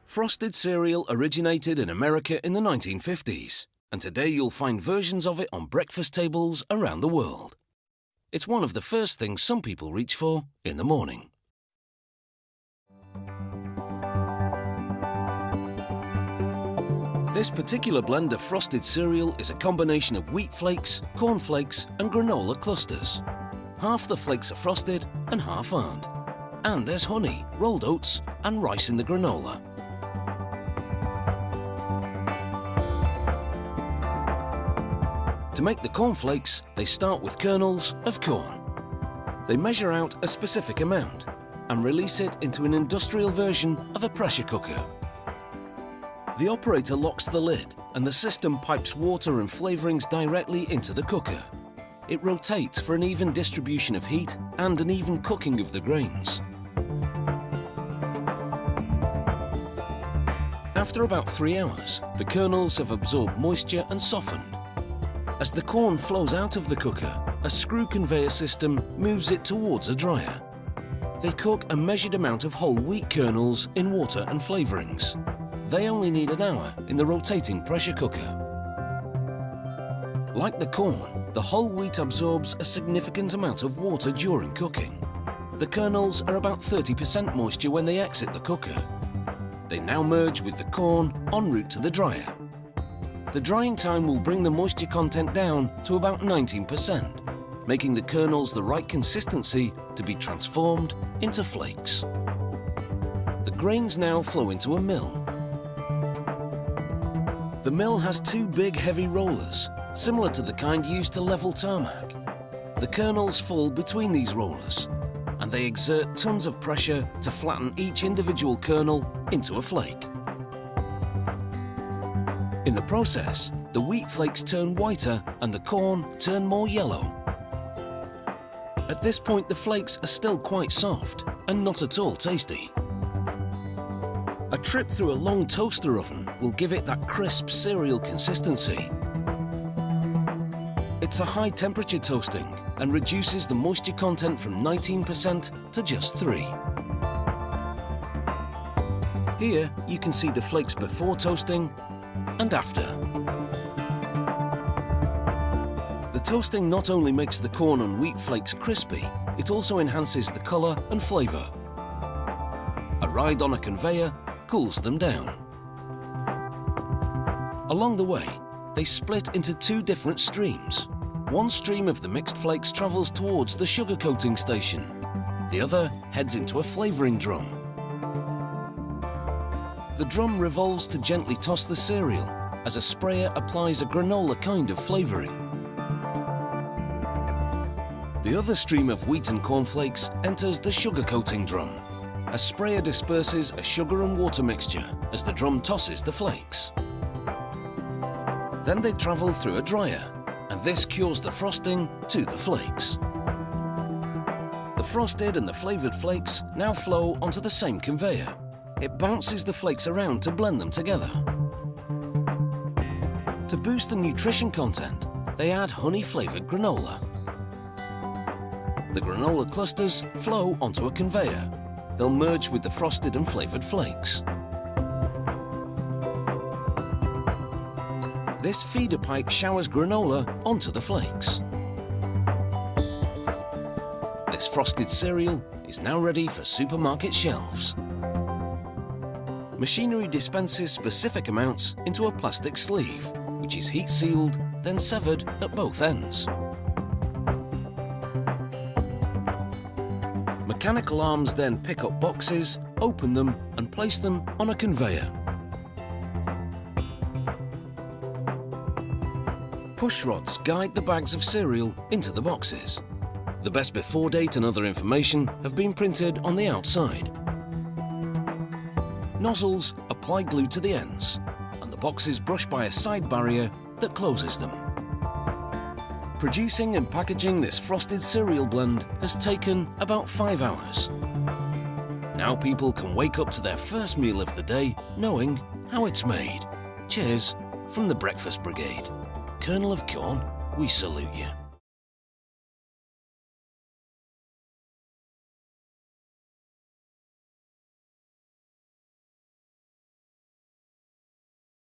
Frosted cereal originated in America in the 1950s, and today you'll find versions of it on breakfast tables around the world. It's one of the first things some people reach for in the morning. This particular blend of frosted cereal is a combination of wheat flakes, corn flakes and granola clusters. Half the flakes are frosted and half aren't. And there's honey, rolled oats and rice in the granola. To make the cornflakes, they start with kernels of corn. They measure out a specific amount and release it into an industrial version of a pressure cooker. The operator locks the lid and the system pipes water and flavourings directly into the cooker. It rotates for an even distribution of heat and an even cooking of the grains. After about 3 hours, the kernels have absorbed moisture and softened. As the corn flows out of the cooker, a screw conveyor system moves it towards a dryer. They cook a measured amount of whole wheat kernels in water and flavourings. They only need an hour in the rotating pressure cooker. Like the corn, the whole wheat absorbs a significant amount of water during cooking. The kernels are about 30% moisture when they exit the cooker. They now merge with the corn en route to the dryer. The drying time will bring the moisture content down to about 19%, making the kernels the right consistency to be transformed into flakes. The grains now flow into a mill. The mill has 2 big heavy rollers, similar to the kind used to level tarmac. The kernels fall between these rollers, and they exert tons of pressure to flatten each individual kernel into a flake. In the process, the wheat flakes turn whiter and the corn turn more yellow. At this point, the flakes are still quite soft and not at all tasty. A trip through a long toaster oven will give it that crisp cereal consistency. It's a high temperature toasting and reduces the moisture content from 19% to just 3%. Here you can see the flakes before toasting and after. The toasting not only makes the corn and wheat flakes crispy, it also enhances the colour and flavour. A ride on a conveyor cools them down. Along the way, they split into 2 different streams. One stream of the mixed flakes travels towards the sugar coating station. The other heads into a flavouring drum. The drum revolves to gently toss the cereal as a sprayer applies a granola kind of flavouring. The other stream of wheat and cornflakes enters the sugar coating drum. A sprayer disperses a sugar and water mixture as the drum tosses the flakes. Then they travel through a dryer, and this cures the frosting to the flakes. The frosted and the flavoured flakes now flow onto the same conveyor. It bounces the flakes around to blend them together. To boost the nutrition content, they add honey-flavoured granola. The granola clusters flow onto a conveyor. They'll merge with the frosted and flavoured flakes. This feeder pipe showers granola onto the flakes. This frosted cereal is now ready for supermarket shelves. Machinery dispenses specific amounts into a plastic sleeve, which is heat sealed, then severed at both ends. Mechanical arms then pick up boxes, open them and place them on a conveyor. Push rods guide the bags of cereal into the boxes. The best before date and other information have been printed on the outside. Nozzles apply glue to the ends, and the box is brushed by a side barrier that closes them. Producing and packaging this frosted cereal blend has taken about 5 hours. Now people can wake up to their first meal of the day knowing how it's made. Cheers from the Breakfast Brigade. Kernel of corn, we salute you.